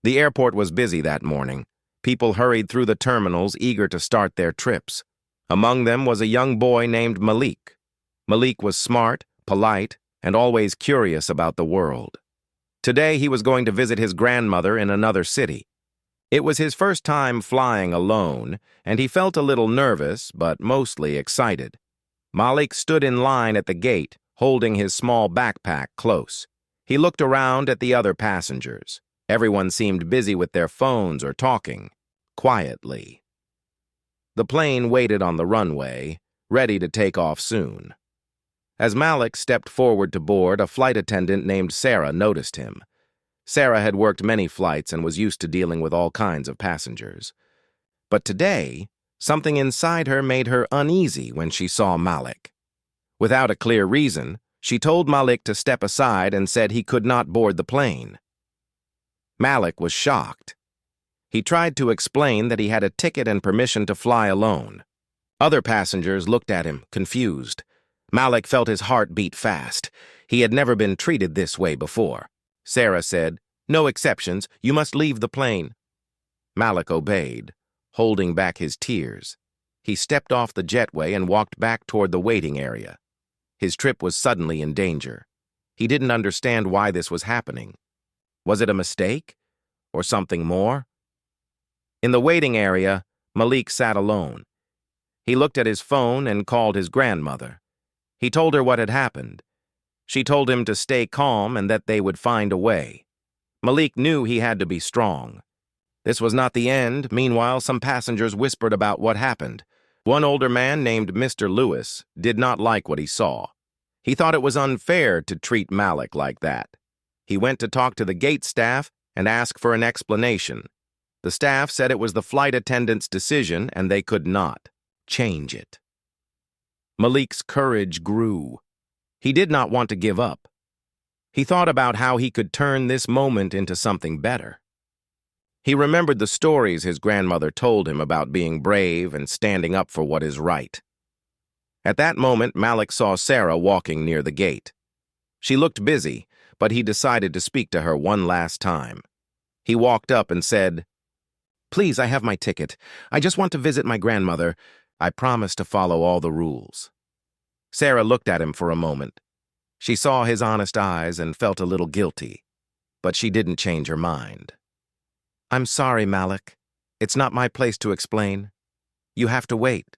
The airport was busy that morning. People hurried through the terminals, eager to start their trips. Among them was a young boy named Malik. Malik was smart, polite, and always curious about the world. Today he was going to visit his grandmother in another city. It was his first time flying alone, and he felt a little nervous, but mostly excited. Malik stood in line at the gate, holding his small backpack close. He looked around at the other passengers. Everyone seemed busy with their phones or talking, quietly. The plane waited on the runway, ready to take off soon. As Malik stepped forward to board, a flight attendant named Sarah noticed him. Sarah had worked many flights and was used to dealing with all kinds of passengers. But today, something inside her made her uneasy when she saw Malik. Without a clear reason, she told Malik to step aside and said he could not board the plane. Malik was shocked. He tried to explain that he had a ticket and permission to fly alone. Other passengers looked at him, confused. Malik felt his heart beat fast. He had never been treated this way before. Sarah said, "No exceptions, you must leave the plane." Malik obeyed, holding back his tears. He stepped off the jetway and walked back toward the waiting area. His trip was suddenly in danger. He didn't understand why this was happening. Was it a mistake? Or something more? In the waiting area, Malik sat alone. He looked at his phone and called his grandmother. He told her what had happened. She told him to stay calm and that they would find a way. Malik knew he had to be strong. This was not the end. Meanwhile, some passengers whispered about what happened. One older man named Mr. Lewis did not like what he saw. He thought it was unfair to treat Malik like that. He went to talk to the gate staff and ask for an explanation. The staff said it was the flight attendant's decision and they could not change it. Malik's courage grew. He did not want to give up. He thought about how he could turn this moment into something better. He remembered the stories his grandmother told him about being brave and standing up for what is right. At that moment, Malik saw Sarah walking near the gate. She looked busy, but he decided to speak to her one last time. He walked up and said, "Please, I have my ticket. I just want to visit my grandmother. I promise to follow all the rules." Sarah looked at him for a moment. She saw his honest eyes and felt a little guilty, but she didn't change her mind. "I'm sorry, Malik. It's not my place to explain. You have to wait."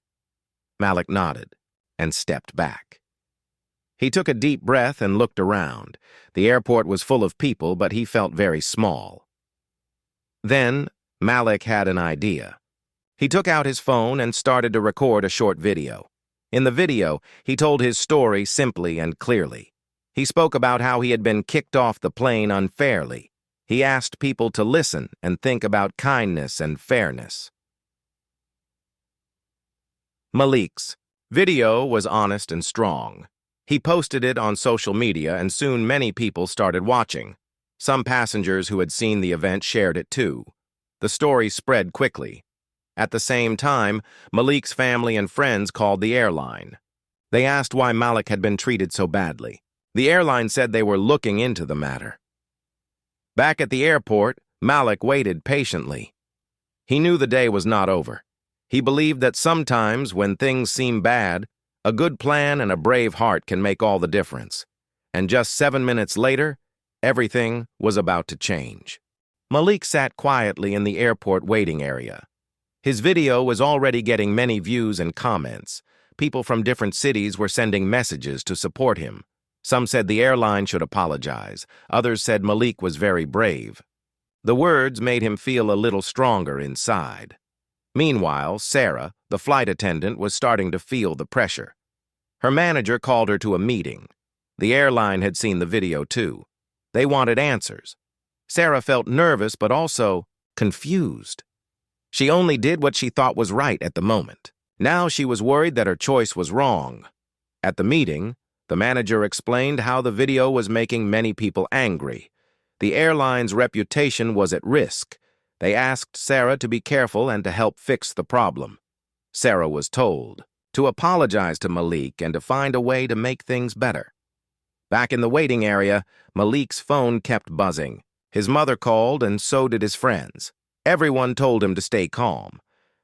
Malik nodded and stepped back. He took a deep breath and looked around. The airport was full of people, but he felt very small. Then, Malik had an idea. He took out his phone and started to record a short video. In the video, he told his story simply and clearly. He spoke about how he had been kicked off the plane unfairly. He asked people to listen and think about kindness and fairness. Malik's video was honest and strong. He posted it on social media, and soon many people started watching. Some passengers who had seen the event shared it too. The story spread quickly. At the same time, Malik's family and friends called the airline. They asked why Malik had been treated so badly. The airline said they were looking into the matter. Back at the airport, Malik waited patiently. He knew the day was not over. He believed that sometimes, when things seem bad, a good plan and a brave heart can make all the difference. And just 7 minutes later, everything was about to change. Malik sat quietly in the airport waiting area. His video was already getting many views and comments. People from different cities were sending messages to support him. Some said the airline should apologize. Others said Malik was very brave. The words made him feel a little stronger inside. Meanwhile, Sarah, the flight attendant, was starting to feel the pressure. Her manager called her to a meeting. The airline had seen the video too. They wanted answers. Sarah felt nervous but also confused. She only did what she thought was right at the moment. Now she was worried that her choice was wrong. At the meeting, the manager explained how the video was making many people angry. The airline's reputation was at risk. They asked Sarah to be careful and to help fix the problem. Sarah was told to apologize to Malik and to find a way to make things better. Back in the waiting area, Malik's phone kept buzzing. His mother called, and so did his friends. Everyone told him to stay calm.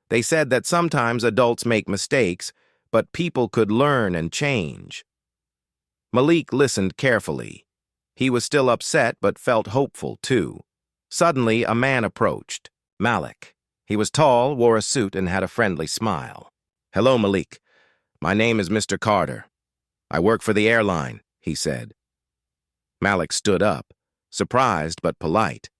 They said that sometimes adults make mistakes, but people could learn and change. Malik listened carefully. He was still upset, but felt hopeful, too. Suddenly, a man approached. Malik. He was tall, wore a suit, and had a friendly smile. "Hello, Malik. My name is Mr. Carter. I work for the airline," he said. Malik stood up, surprised but polite.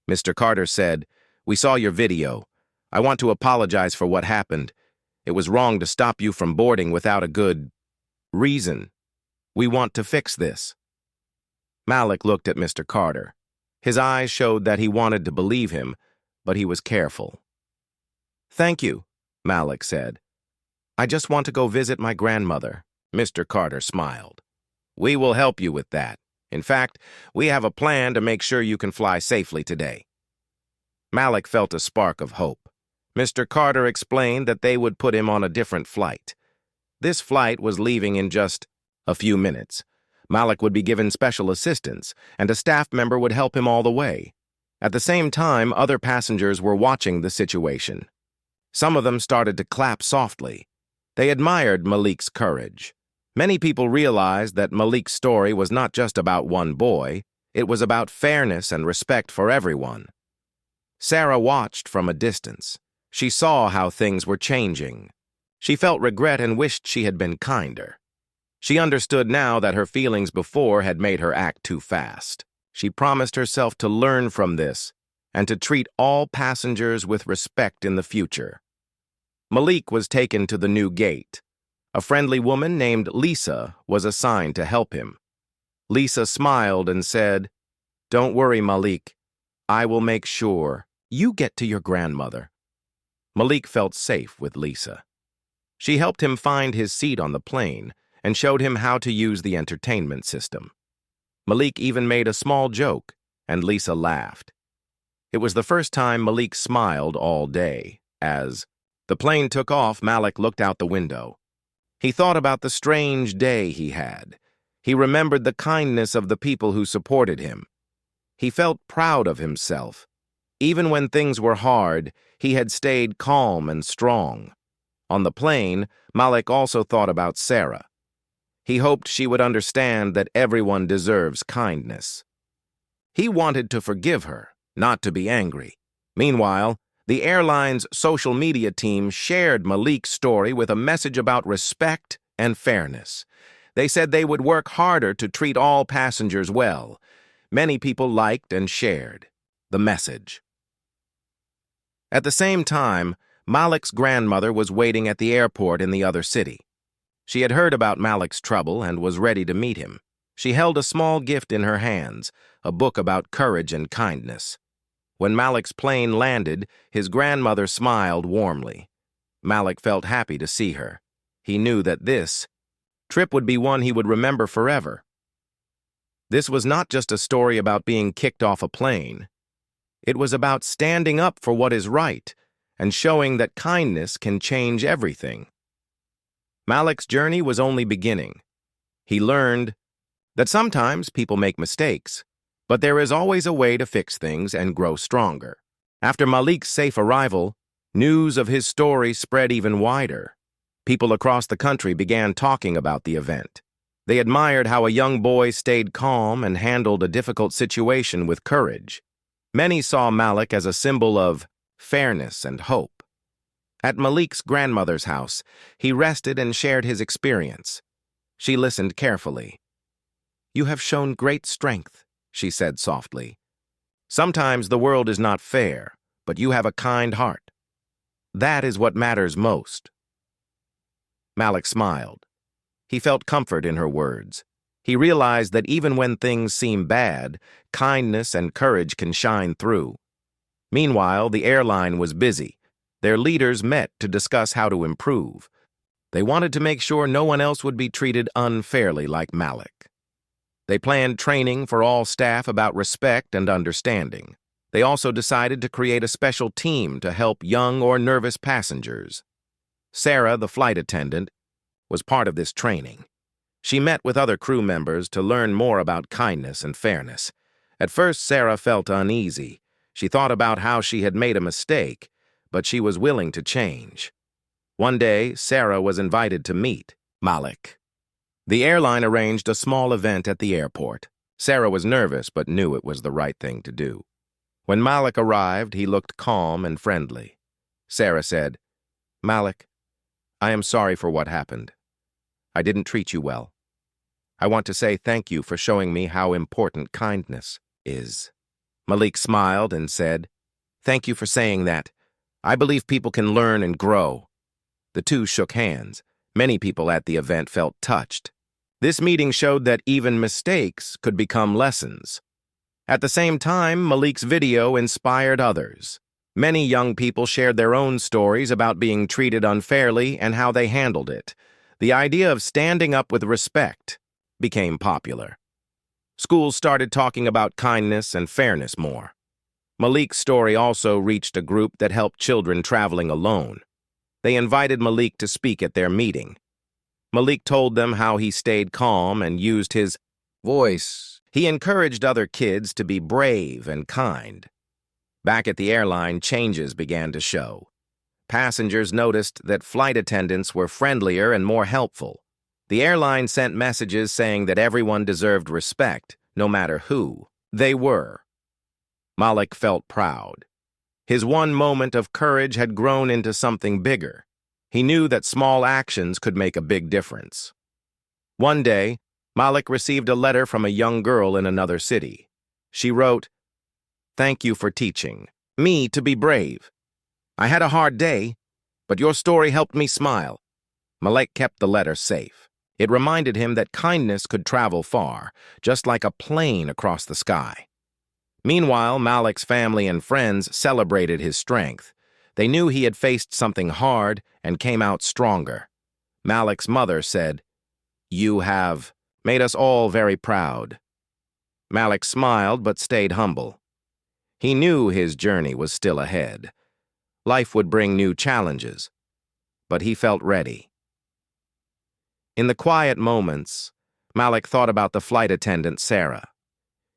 Mr. Carter said, "We saw your video. I want to apologize for what happened. It was wrong to stop you from boarding without a good reason. We want to fix this." Malik looked at Mr. Carter. His eyes showed that he wanted to believe him, but he was careful. "Thank you," Malik said. "I just want to go visit my grandmother." Mr. Carter smiled. "We will help you with that. In fact, we have a plan to make sure you can fly safely today." Malik felt a spark of hope. Mr. Carter explained that they would put him on a different flight. This flight was leaving in just a few minutes. Malik would be given special assistance, and a staff member would help him all the way. At the same time, other passengers were watching the situation. Some of them started to clap softly. They admired Malik's courage. Many people realized that Malik's story was not just about one boy, it was about fairness and respect for everyone. Sarah watched from a distance. She saw how things were changing. She felt regret and wished she had been kinder. She understood now that her feelings before had made her act too fast. She promised herself to learn from this and to treat all passengers with respect in the future. Malik was taken to the new gate. A friendly woman named Lisa was assigned to help him. Lisa smiled and said, "Don't worry, Malik. I will make sure you get to your grandmother." Malik felt safe with Lisa. She helped him find his seat on the plane and showed him how to use the entertainment system. Malik even made a small joke, and Lisa laughed. It was the first time Malik smiled all day. As the plane took off, Malik looked out the window. He thought about the strange day he had. He remembered the kindness of the people who supported him. He felt proud of himself. Even when things were hard, he had stayed calm and strong. On the plane, Malik also thought about Sarah. He hoped she would understand that everyone deserves kindness. He wanted to forgive her, not to be angry. Meanwhile, the airline's social media team shared Malik's story with a message about respect and fairness. They said they would work harder to treat all passengers well. Many people liked and shared the message. At the same time, Malik's grandmother was waiting at the airport in the other city. She had heard about Malik's trouble and was ready to meet him. She held a small gift in her hands, a book about courage and kindness. When Malik's plane landed, his grandmother smiled warmly. Malik felt happy to see her. He knew that this trip would be one he would remember forever. This was not just a story about being kicked off a plane. It was about standing up for what is right and showing that kindness can change everything. Malik's journey was only beginning. He learned that sometimes people make mistakes, but there is always a way to fix things and grow stronger. After Malik's safe arrival, news of his story spread even wider. People across the country began talking about the event. They admired how a young boy stayed calm and handled a difficult situation with courage. Many saw Malik as a symbol of fairness and hope. At Malik's grandmother's house, he rested and shared his experience. She listened carefully. "You have shown great strength," she said softly. "Sometimes the world is not fair, but you have a kind heart. That is what matters most." Malik smiled. He felt comfort in her words. He realized that even when things seem bad, kindness and courage can shine through. Meanwhile, the airline was busy. Their leaders met to discuss how to improve. They wanted to make sure no one else would be treated unfairly like Malik. They planned training for all staff about respect and understanding. They also decided to create a special team to help young or nervous passengers. Sarah, the flight attendant, was part of this training. She met with other crew members to learn more about kindness and fairness. At first, Sarah felt uneasy. She thought about how she had made a mistake, but she was willing to change. One day, Sarah was invited to meet Malik. The airline arranged a small event at the airport. Sarah was nervous but knew it was the right thing to do. When Malik arrived, he looked calm and friendly. Sarah said, "Malik, I am sorry for what happened. I didn't treat you well. I want to say thank you for showing me how important kindness is." Malik smiled and said, "Thank you for saying that. I believe people can learn and grow." The two shook hands. Many people at the event felt touched. This meeting showed that even mistakes could become lessons. At the same time, Malik's video inspired others. Many young people shared their own stories about being treated unfairly and how they handled it. The idea of standing up with respect became popular. Schools started talking about kindness and fairness more. Malik's story also reached a group that helped children traveling alone. They invited Malik to speak at their meeting. Malik told them how he stayed calm and used his voice. He encouraged other kids to be brave and kind. Back at the airline, changes began to show. Passengers noticed that flight attendants were friendlier and more helpful. The airline sent messages saying that everyone deserved respect, no matter who they were. Malik felt proud. His one moment of courage had grown into something bigger. He knew that small actions could make a big difference. One day, Malik received a letter from a young girl in another city. She wrote, "Thank you for teaching me to be brave. I had a hard day, but your story helped me smile." Malik kept the letter safe. It reminded him that kindness could travel far, just like a plane across the sky. Meanwhile, Malik's family and friends celebrated his strength. They knew he had faced something hard and came out stronger. Malik's mother said, "You have made us all very proud." Malik smiled but stayed humble. He knew his journey was still ahead. Life would bring new challenges, but he felt ready. In the quiet moments, Malik thought about the flight attendant, Sarah.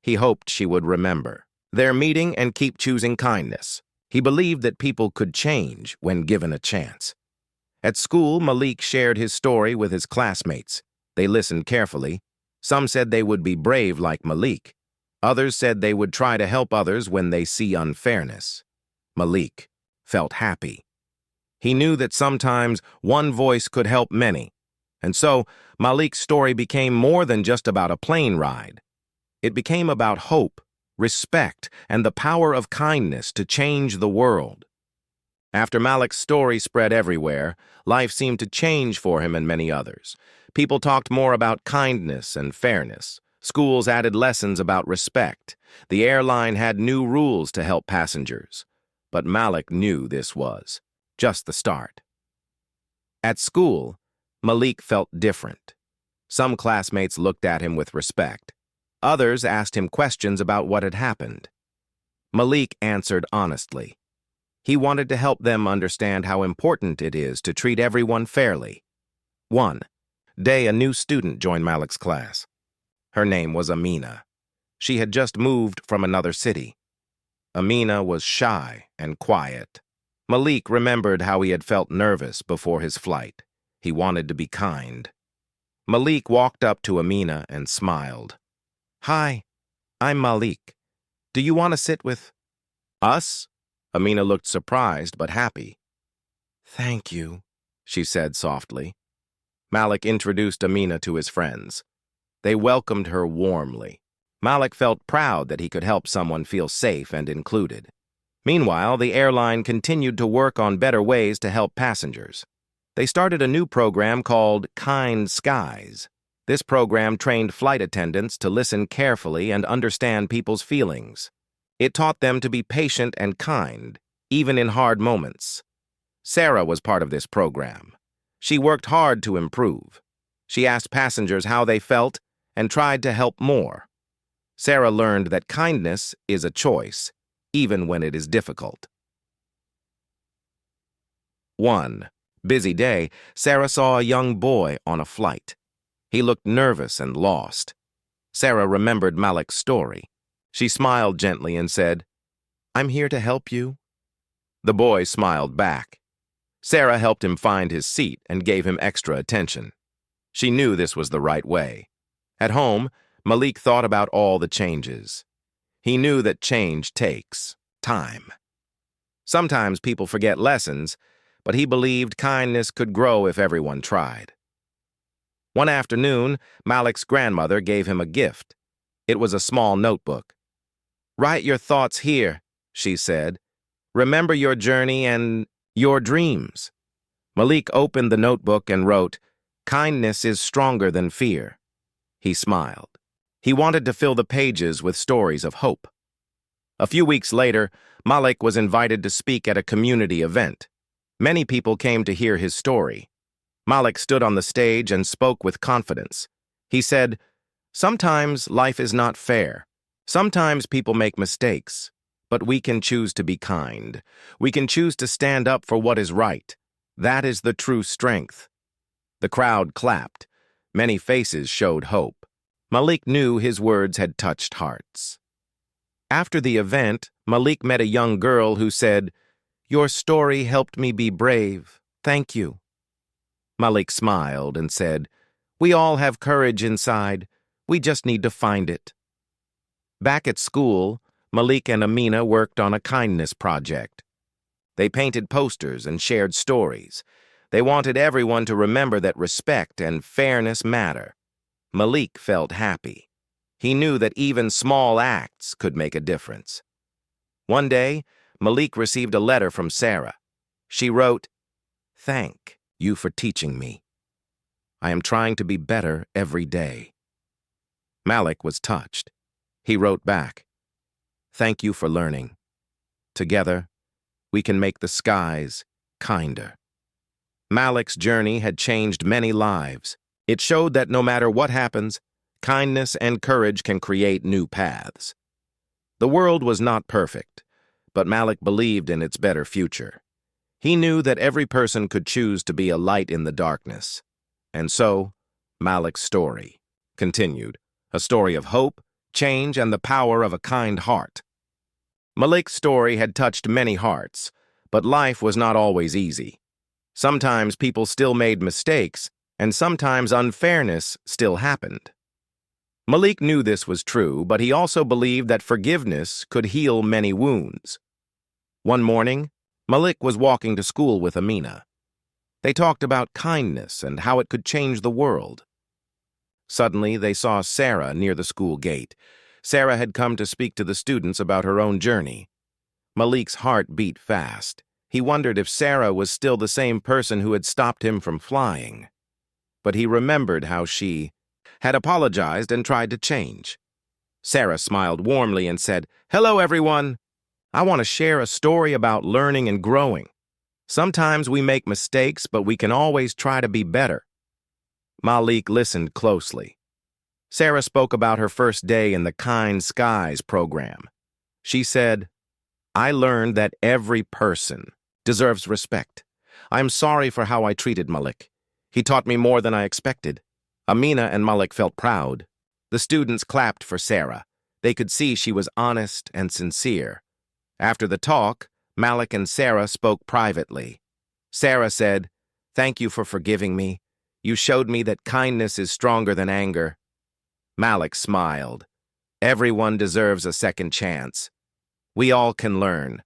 He hoped she would remember their meeting and keep choosing kindness. He believed that people could change when given a chance. At school, Malik shared his story with his classmates. They listened carefully. Some said they would be brave like Malik. Others said they would try to help others when they see unfairness. Malik felt happy. He knew that sometimes one voice could help many. And so, Malik's story became more than just about a plane ride. It became about hope, respect, and the power of kindness to change the world. After Malik's story spread everywhere, life seemed to change for him and many others. People talked more about kindness and fairness. Schools added lessons about respect. The airline had new rules to help passengers. But Malik knew this was just the start. At school, Malik felt different. Some classmates looked at him with respect. Others asked him questions about what had happened. Malik answered honestly. He wanted to help them understand how important it is to treat everyone fairly. One day, a new student joined Malik's class. Her name was Amina. She had just moved from another city. Amina was shy and quiet. Malik remembered how he had felt nervous before his flight. He wanted to be kind. Malik walked up to Amina and smiled. "Hi, I'm Malik. Do you want to sit with us?" Amina looked surprised but happy. "Thank you," she said softly. Malik introduced Amina to his friends. They welcomed her warmly. Malik felt proud that he could help someone feel safe and included. Meanwhile, the airline continued to work on better ways to help passengers. They started a new program called Kind Skies. This program trained flight attendants to listen carefully and understand people's feelings. It taught them to be patient and kind, even in hard moments. Sarah was part of this program. She worked hard to improve. She asked passengers how they felt and tried to help more. Sarah learned that kindness is a choice, even when it is difficult. One busy day, Sarah saw a young boy on a flight. He looked nervous and lost. Sarah remembered Malik's story. She smiled gently and said, "I'm here to help you." The boy smiled back. Sarah helped him find his seat and gave him extra attention. She knew this was the right way. At home, Malik thought about all the changes. He knew that change takes time. Sometimes people forget lessons, but he believed kindness could grow if everyone tried. One afternoon, Malik's grandmother gave him a gift. It was a small notebook. "Write your thoughts here," she said. "Remember your journey and your dreams." Malik opened the notebook and wrote, "Kindness is stronger than fear." He smiled. He wanted to fill the pages with stories of hope. A few weeks later, Malik was invited to speak at a community event. Many people came to hear his story. Malik stood on the stage and spoke with confidence. He said, "Sometimes life is not fair. Sometimes people make mistakes, but we can choose to be kind. We can choose to stand up for what is right. That is the true strength." The crowd clapped. Many faces showed hope. Malik knew his words had touched hearts. After the event, Malik met a young girl who said, "Your story helped me be brave. Thank you." Malik smiled and said, "We all have courage inside. We just need to find it." Back at school, Malik and Amina worked on a kindness project. They painted posters and shared stories. They wanted everyone to remember that respect and fairness matter. Malik felt happy. He knew that even small acts could make a difference. One day, Malik received a letter from Sarah. She wrote, "Thank you for teaching me. I am trying to be better every day." Malik was touched. He wrote back, "Thank you for learning. Together, we can make the skies kinder." Malik's journey had changed many lives. It showed that no matter what happens, kindness and courage can create new paths. The world was not perfect, but Malik believed in its better future. He knew that every person could choose to be a light in the darkness. And so, Malik's story continued, a story of hope, change, and the power of a kind heart. Malik's story had touched many hearts, but life was not always easy. Sometimes people still made mistakes, and sometimes unfairness still happened. Malik knew this was true, but he also believed that forgiveness could heal many wounds. One morning, Malik was walking to school with Amina. They talked about kindness and how it could change the world. Suddenly, they saw Sarah near the school gate. Sarah had come to speak to the students about her own journey. Malik's heart beat fast. He wondered if Sarah was still the same person who had stopped him from flying. But he remembered how she had apologized and tried to change. Sarah smiled warmly and said, "Hello, everyone. I want to share a story about learning and growing. Sometimes we make mistakes, but we can always try to be better." Malik listened closely. Sarah spoke about her first day in the Kind Skies program. She said, "I learned that every person deserves respect. I'm sorry for how I treated Malik. He taught me more than I expected." Amina and Malik felt proud. The students clapped for Sarah. They could see she was honest and sincere. After the talk, Malik and Sarah spoke privately. Sarah said, "Thank you for forgiving me. You showed me that kindness is stronger than anger." Malik smiled. Everyone deserves a second chance. We all can learn.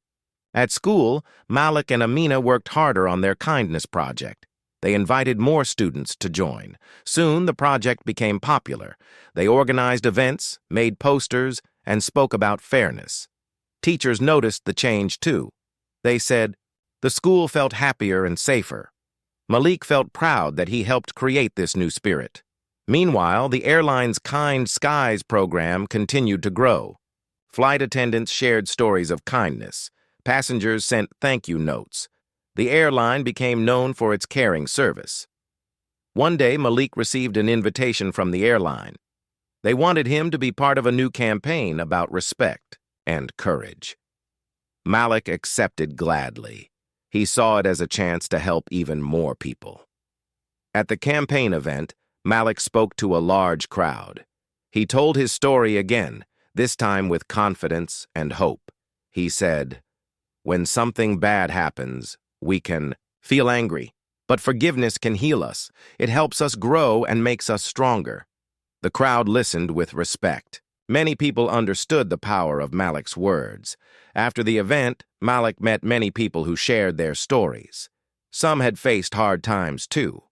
At school, Malik and Amina worked harder on their kindness project. They invited more students to join. Soon, the project became popular. They organized events, made posters, and spoke about fairness. Teachers noticed the change, too. They said, the school felt happier and safer. Malik felt proud that he helped create this new spirit. Meanwhile, the airline's Kind Skies program continued to grow. Flight attendants shared stories of kindness. Passengers sent thank you notes. The airline became known for its caring service. One day, Malik received an invitation from the airline. They wanted him to be part of a new campaign about respect and courage. Malik accepted gladly. He saw it as a chance to help even more people. At the campaign event, Malik spoke to a large crowd. He told his story again, this time with confidence and hope. He said, "When something bad happens, we can feel angry, but forgiveness can heal us. It helps us grow and makes us stronger." The crowd listened with respect. Many people understood the power of Malik's words. After the event, Malik met many people who shared their stories. Some had faced hard times too.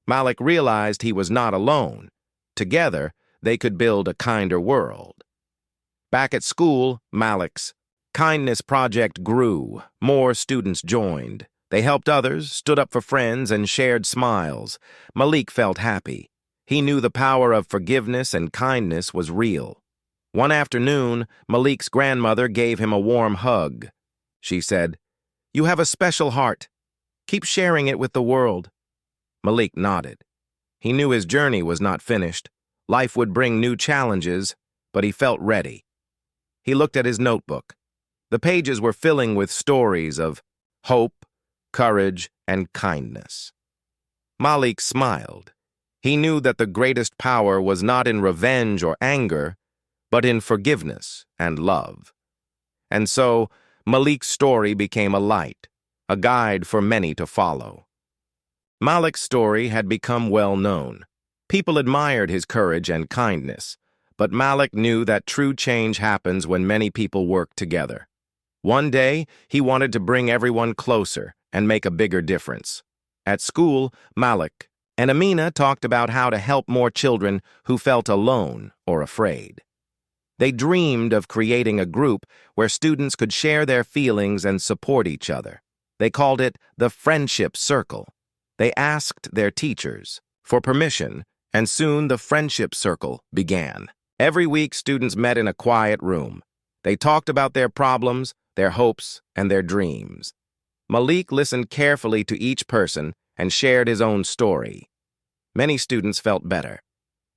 Malik realized he was not alone. Together, they could build a kinder world. Back at school, Malik's kindness project grew. More students joined. They helped others, stood up for friends, and shared smiles. Malik felt happy. He knew the power of forgiveness and kindness was real. One afternoon, Malik's grandmother gave him a warm hug. She said, "You have a special heart. Keep sharing it with the world." Malik nodded. He knew his journey was not finished. Life would bring new challenges, but he felt ready. He looked at his notebook. The pages were filling with stories of hope, courage, and kindness. Malik smiled. He knew that the greatest power was not in revenge or anger, but in forgiveness and love. And so, Malik's story became a light, a guide for many to follow. Malik's story had become well known. People admired his courage and kindness, but Malik knew that true change happens when many people work together. One day, he wanted to bring everyone closer and make a bigger difference. At school, Malik and Amina talked about how to help more children who felt alone or afraid. They dreamed of creating a group where students could share their feelings and support each other. They called it the Friendship Circle. They asked their teachers for permission, and soon the Friendship Circle began. Every week, students met in a quiet room. They talked about their problems, their hopes, and their dreams. Malik listened carefully to each person and shared his own story. Many students felt better.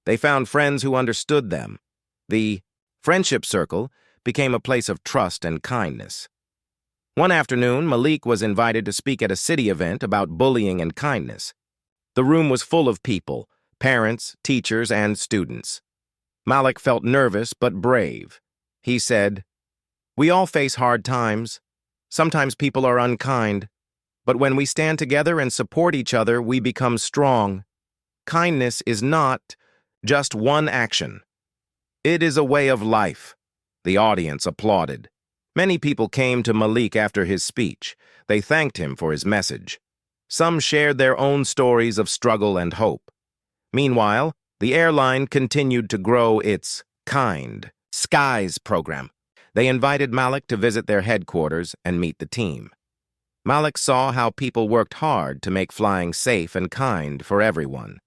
They found friends who understood them. The Friendship Circle became a place of trust and kindness. One afternoon, Malik was invited to speak at a city event about bullying and kindness. The room was full of people, parents, teachers, and students. Malik felt nervous but brave. He said, "We all face hard times. Sometimes people are unkind. But when we stand together and support each other, we become strong. Kindness is not just one action. It is a way of life." The audience applauded. Many people came to Malik after his speech. They thanked him for his message. Some shared their own stories of struggle and hope. Meanwhile, the airline continued to grow its Kind Skies program. They invited Malik to visit their headquarters and meet the team. Malik saw how people worked hard to make flying safe and kind for everyone.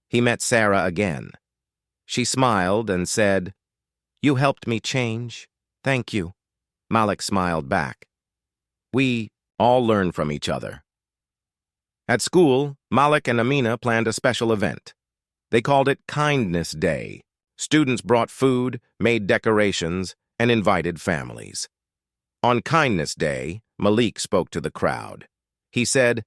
He met Sarah again. She smiled and said, "You helped me change. Thank you." Malik smiled back. We all learn from each other. At school, Malik and Amina planned a special event. They called it Kindness Day. Students brought food, made decorations, and invited families. On Kindness Day, Malik spoke to the crowd. He said,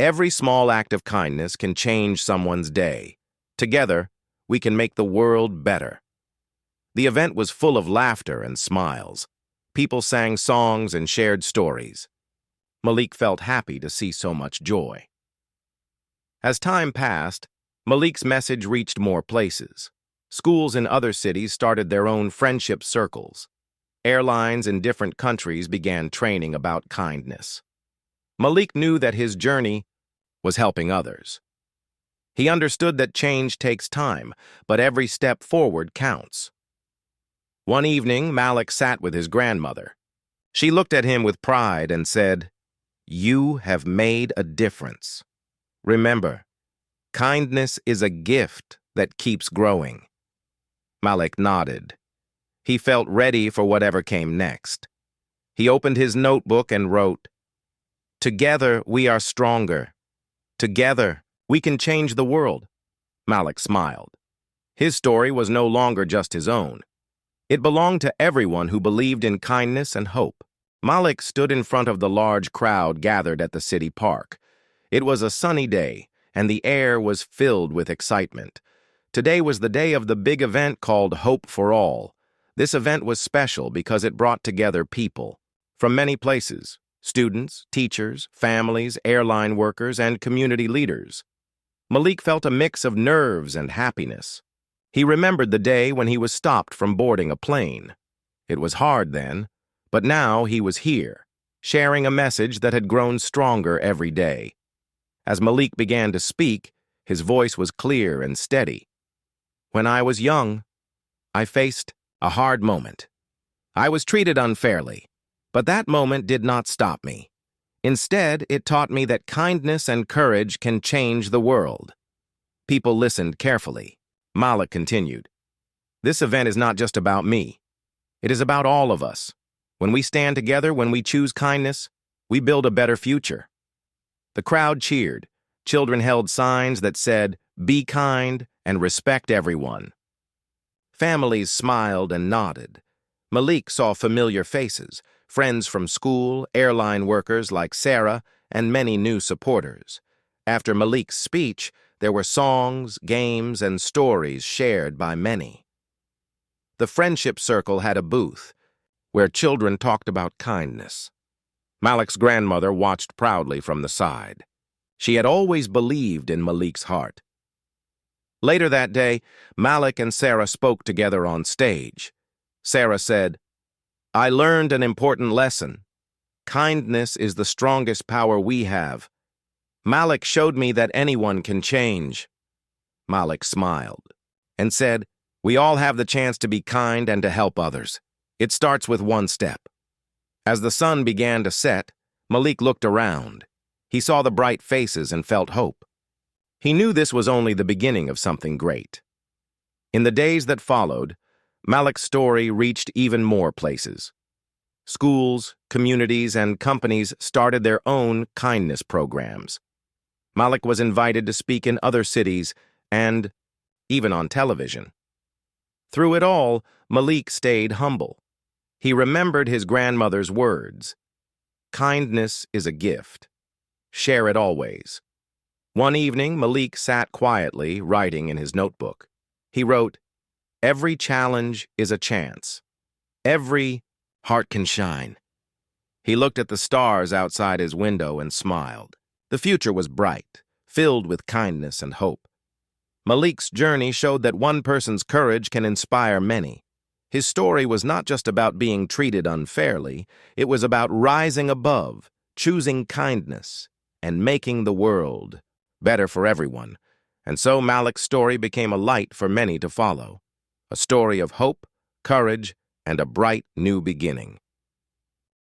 "Every small act of kindness can change someone's day. Together, we can make the world better." The event was full of laughter and smiles. People sang songs and shared stories. Malik felt happy to see so much joy. As time passed, Malik's message reached more places. Schools in other cities started their own friendship circles. Airlines in different countries began training about kindness. Malik knew that his journey was helping others. He understood that change takes time, but every step forward counts. One evening, Malik sat with his grandmother. She looked at him with pride and said, "You have made a difference. Remember, kindness is a gift that keeps growing." Malik nodded. He felt ready for whatever came next. He opened his notebook and wrote, "Together we are stronger. Together we can change the world." Malik smiled. His story was no longer just his own. It belonged to everyone who believed in kindness and hope. Malik stood in front of the large crowd gathered at the city park. It was a sunny day, and the air was filled with excitement. Today was the day of the big event called Hope for All. This event was special because it brought together people from many places: students, teachers, families, airline workers, and community leaders. Malik felt a mix of nerves and happiness. He remembered the day when he was stopped from boarding a plane. It was hard then, but now he was here, sharing a message that had grown stronger every day. As Malik began to speak, his voice was clear and steady. When I was young, I faced a hard moment. I was treated unfairly, but that moment did not stop me. Instead, it taught me that kindness and courage can change the world. People listened carefully. Malik continued, "This event is not just about me. It is about all of us. When we stand together, when we choose kindness, we build a better future." The crowd cheered. Children held signs that said, "Be kind and respect everyone." Families smiled and nodded. Malik saw familiar faces, friends from school, airline workers like Sarah, and many new supporters. After Malik's speech, there were songs, games, and stories shared by many. The friendship circle had a booth where children talked about kindness. Malik's grandmother watched proudly from the side. She had always believed in Malik's heart. Later that day, Malik and Sarah spoke together on stage. Sarah said, "I learned an important lesson. Kindness is the strongest power we have. Malik showed me that anyone can change." Malik smiled and said, "We all have the chance to be kind and to help others. It starts with one step." As the sun began to set, Malik looked around. He saw the bright faces and felt hope. He knew this was only the beginning of something great. In the days that followed, Malik's story reached even more places. Schools, communities, and companies started their own kindness programs. Malik was invited to speak in other cities and even on television. Through it all, Malik stayed humble. He remembered his grandmother's words, "Kindness is a gift. Share it always." One evening, Malik sat quietly, writing in his notebook. He wrote, "Every challenge is a chance. Every heart can shine." He looked at the stars outside his window and smiled. The future was bright, filled with kindness and hope. Malik's journey showed that one person's courage can inspire many. His story was not just about being treated unfairly, it was about rising above, choosing kindness, and making the world better for everyone. And so Malik's story became a light for many to follow. A story of hope, courage, and a bright new beginning.